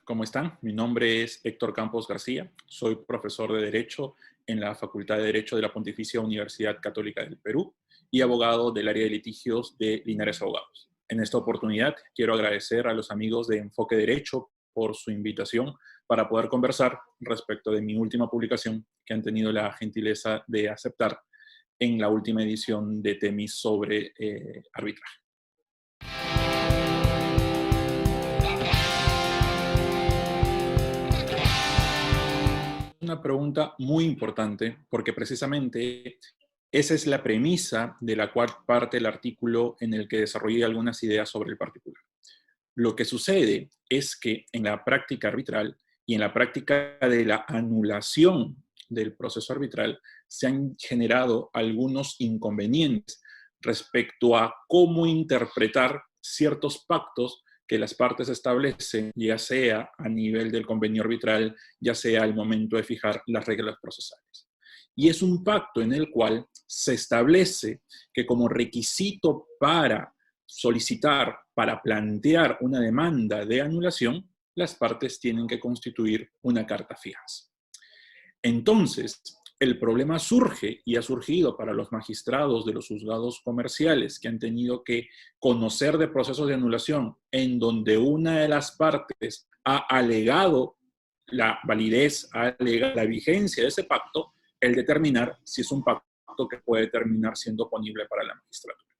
¿Cómo están? Mi nombre es Héctor Campos García. Soy profesor de Derecho en la Facultad de Derecho de la Pontificia Universidad Católica del Perú y abogado del área de litigios de Linares Abogados. En esta oportunidad quiero agradecer a los amigos de Enfoque Derecho por su invitación para poder conversar respecto de mi última publicación que han tenido la gentileza de aceptar en la última edición de Temis sobre arbitraje. Una pregunta muy importante porque precisamente esa es la premisa de la cual parte el artículo en el que desarrollé algunas ideas sobre el particular. Lo que sucede es que en la práctica arbitral y en la práctica de la anulación del proceso arbitral se han generado algunos inconvenientes respecto a cómo interpretar ciertos pactos que las partes establecen, ya sea a nivel del convenio arbitral, ya sea al momento de fijar las reglas procesales. Y es un pacto en el cual se establece que como requisito para solicitar, para plantear una demanda de anulación, las partes tienen que constituir una carta fianza. Entonces, el problema surge y ha surgido para los magistrados de los juzgados comerciales que han tenido que conocer de procesos de anulación en donde una de las partes ha alegado la validez, ha alegado la vigencia de ese pacto, el determinar si es un pacto que puede terminar siendo ponible para la magistratura.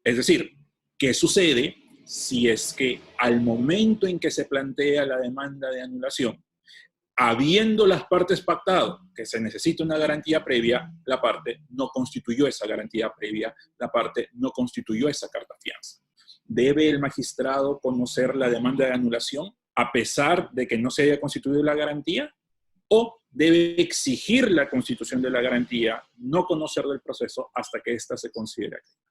Es decir, ¿qué sucede si es que al momento en que se plantea la demanda de anulación, habiendo las partes pactado que se necesita una garantía previa, la parte no constituyó esa garantía previa, la parte no constituyó esa carta fianza? ¿Debe el magistrado conocer la demanda de anulación a pesar de que no se haya constituido la garantía? ¿O debe exigir la constitución de la garantía, no conocer del proceso hasta que ésta se considere activa?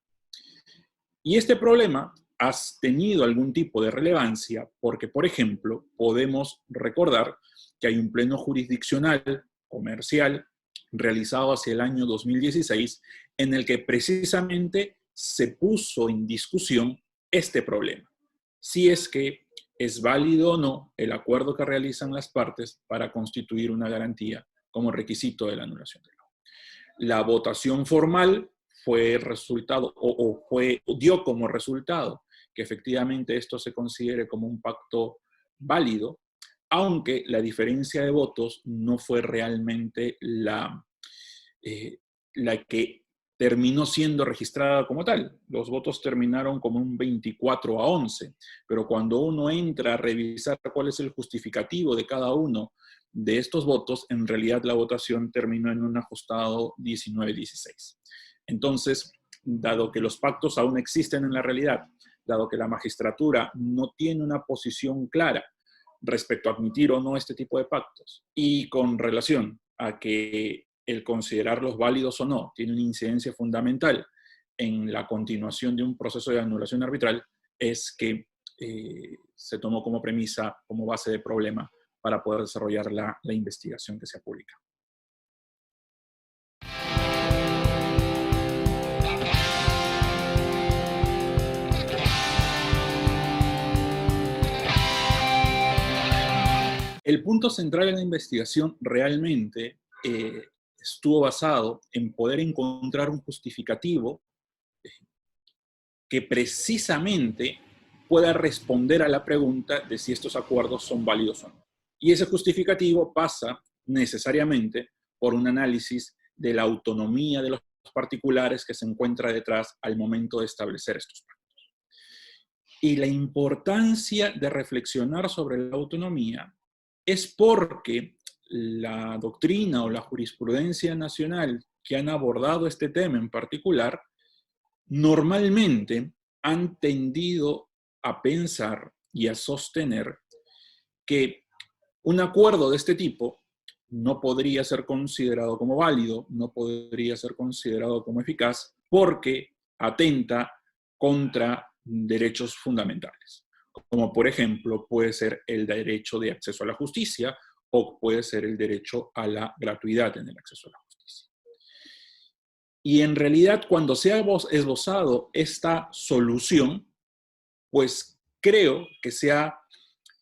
Y este problema ha tenido algún tipo de relevancia porque, por ejemplo, podemos recordar que hay un pleno jurisdiccional comercial realizado hacia el año 2016 en el que precisamente se puso en discusión este problema. Si es que es válido o no el acuerdo que realizan las partes para constituir una garantía como requisito de la anulación del pago. La votación formal fue resultado dio como resultado que efectivamente esto se considere como un pacto válido, aunque la diferencia de votos no fue realmente la que terminó siendo registrada como tal. Los votos terminaron como un 24-11, pero cuando uno entra a revisar cuál es el justificativo de cada uno de estos votos, en realidad la votación terminó en un ajustado 19-16. Entonces, dado que los pactos aún existen en la realidad, dado que la magistratura no tiene una posición clara respecto a admitir o no este tipo de pactos, y con relación a que el considerarlos válidos o no tiene una incidencia fundamental en la continuación de un proceso de anulación arbitral, es que se tomó como premisa, como base de problema para poder desarrollar la investigación que se ha publicado. El punto central en la investigación realmente estuvo basado en poder encontrar un justificativo que precisamente pueda responder a la pregunta de si estos acuerdos son válidos o no. Y ese justificativo pasa necesariamente por un análisis de la autonomía de los particulares que se encuentra detrás al momento de establecer estos pactos. Y la importancia de reflexionar sobre la autonomía es porque la doctrina o la jurisprudencia nacional que han abordado este tema en particular, normalmente han tendido a pensar y a sostener que un acuerdo de este tipo no podría ser considerado como válido, no podría ser considerado como eficaz, porque atenta contra derechos fundamentales, como por ejemplo puede ser el derecho de acceso a la justicia o puede ser el derecho a la gratuidad en el acceso a la justicia. Y en realidad, cuando se ha esbozado esta solución, pues creo que se ha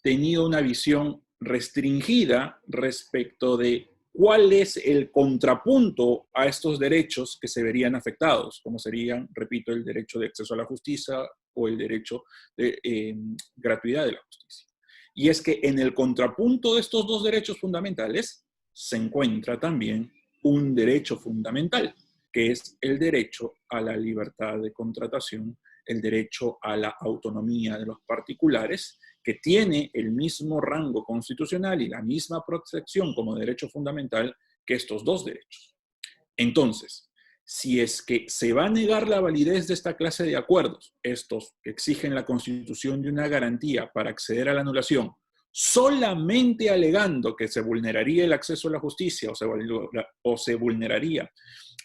tenido una visión restringida respecto de cuál es el contrapunto a estos derechos que se verían afectados, como serían, repito, el derecho de acceso a la justicia o el derecho de gratuidad de la justicia. Y es que en el contrapunto de estos dos derechos fundamentales se encuentra también un derecho fundamental, que es el derecho a la libertad de contratación, el derecho a la autonomía de los particulares, que tiene el mismo rango constitucional y la misma protección como derecho fundamental que estos dos derechos. Entonces, si es que se va a negar la validez de esta clase de acuerdos, estos que exigen la constitución de una garantía para acceder a la anulación, solamente alegando que se vulneraría el acceso a la justicia o se vulneraría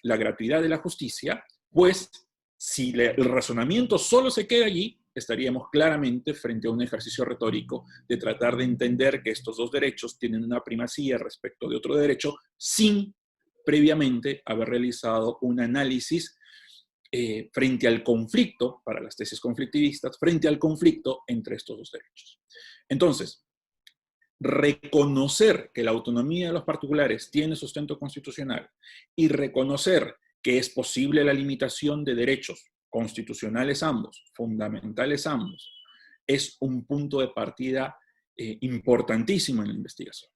la gratuidad de la justicia, pues si el razonamiento solo se queda allí, estaríamos claramente frente a un ejercicio retórico de tratar de entender que estos dos derechos tienen una primacía respecto de otro derecho sin previamente haber realizado un análisis frente al conflicto, para las tesis conflictivistas, frente al conflicto entre estos dos derechos. Entonces, reconocer que la autonomía de los particulares tiene sustento constitucional y reconocer que es posible la limitación de derechos constitucionales ambos, fundamentales ambos, es un punto de partida importantísimo en la investigación.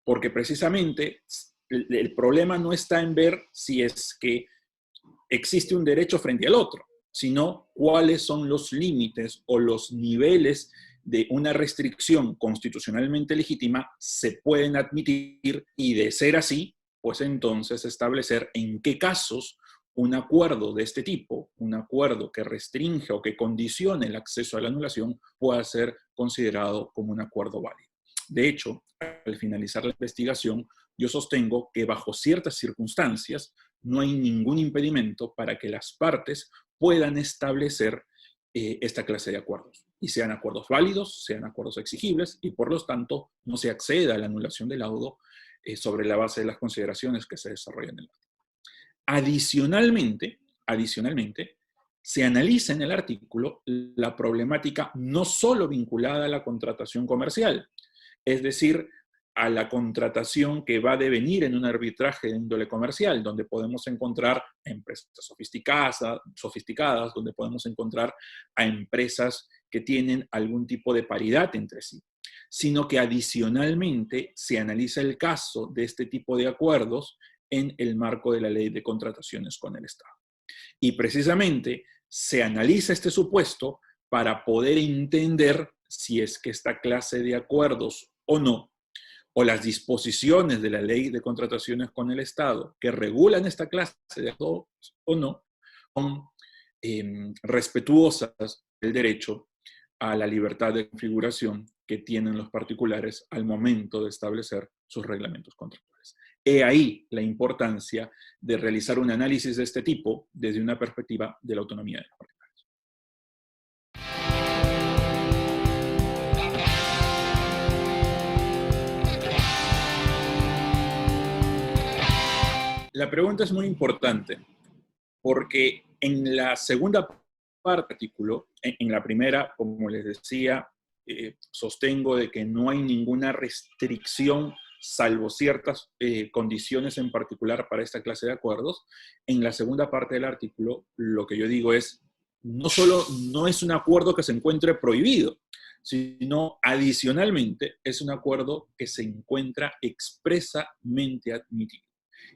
Porque precisamente el problema no está en ver si es que existe un derecho frente al otro, sino cuáles son los límites o los niveles de una restricción constitucionalmente legítima se pueden admitir y, de ser así, pues entonces establecer en qué casos un acuerdo de este tipo, un acuerdo que restringe o que condicione el acceso a la anulación, pueda ser considerado como un acuerdo válido. De hecho, al finalizar la investigación, yo sostengo que bajo ciertas circunstancias no hay ningún impedimento para que las partes puedan establecer esta clase de acuerdos. Y sean acuerdos válidos, sean acuerdos exigibles, y por lo tanto no se acceda a la anulación del laudo sobre la base de las consideraciones que se desarrollan en el artículo. Adicionalmente, se analiza en el artículo la problemática no solo vinculada a la contratación comercial, es decir, a la contratación que va a devenir en un arbitraje de índole comercial, donde podemos encontrar empresas sofisticadas, donde podemos encontrar a empresas que tienen algún tipo de paridad entre sí, sino que adicionalmente se analiza el caso de este tipo de acuerdos en el marco de la ley de contrataciones con el Estado. Y precisamente se analiza este supuesto para poder entender si es que esta clase de acuerdos o no, o las disposiciones de la ley de contrataciones con el Estado que regulan esta clase de acuerdos o no, son respetuosas del derecho a la libertad de configuración que tienen los particulares al momento de establecer sus reglamentos contractuales. He ahí la importancia de realizar un análisis de este tipo desde una perspectiva de la autonomía de los particulares. La pregunta es muy importante porque en la segunda parte del artículo, en la primera, como les decía, sostengo de que no hay ninguna restricción salvo ciertas condiciones en particular para esta clase de acuerdos. En la segunda parte del artículo, lo que yo digo es, no solo no es un acuerdo que se encuentre prohibido, sino adicionalmente es un acuerdo que se encuentra expresamente admitido.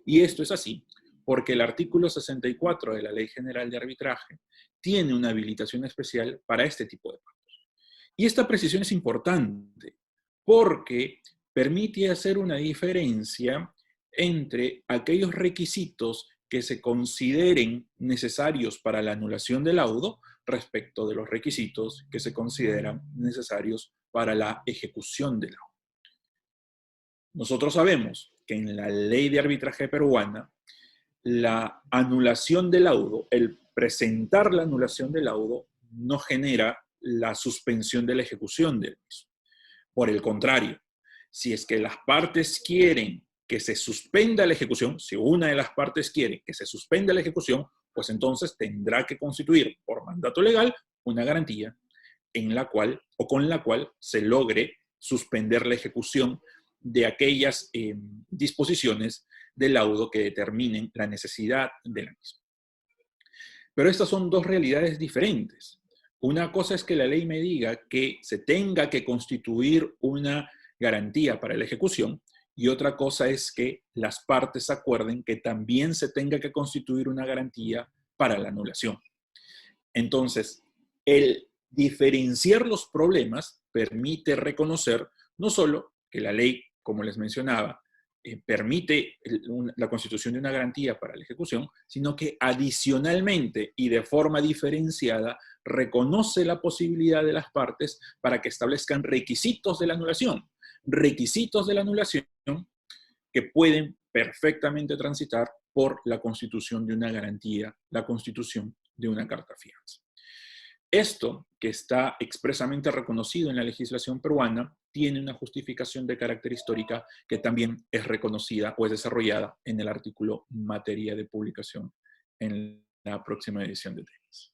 Y esto es así porque el artículo 64 de la Ley General de Arbitraje tiene una habilitación especial para este tipo de pactos. Y esta precisión es importante porque permite hacer una diferencia entre aquellos requisitos que se consideren necesarios para la anulación del laudo respecto de los requisitos que se consideran necesarios para la ejecución del laudo. Nosotros sabemos que en la ley de arbitraje peruana, la anulación del laudo, el presentar la anulación del laudo, no genera la suspensión de la ejecución del mismo. Por el contrario, si es que las partes quieren que se suspenda la ejecución, si una de las partes quiere que se suspenda la ejecución, pues entonces tendrá que constituir por mandato legal una garantía en la cual o con la cual se logre suspender la ejecución de aquellas disposiciones del laudo que determinen la necesidad de la misma. Pero estas son dos realidades diferentes. Una cosa es que la ley me diga que se tenga que constituir una garantía para la ejecución, y otra cosa es que las partes acuerden que también se tenga que constituir una garantía para la anulación. Entonces, el diferenciar los problemas permite reconocer no solo que la ley, como les mencionaba, permite la constitución de una garantía para la ejecución, sino que adicionalmente y de forma diferenciada reconoce la posibilidad de las partes para que establezcan requisitos de la anulación. Requisitos de la anulación que pueden perfectamente transitar por la constitución de una garantía, la constitución de una carta fianza. Esto, que está expresamente reconocido en la legislación peruana, tiene una justificación de carácter histórica que también es reconocida o es desarrollada en el artículo materia de publicación en la próxima edición de temas.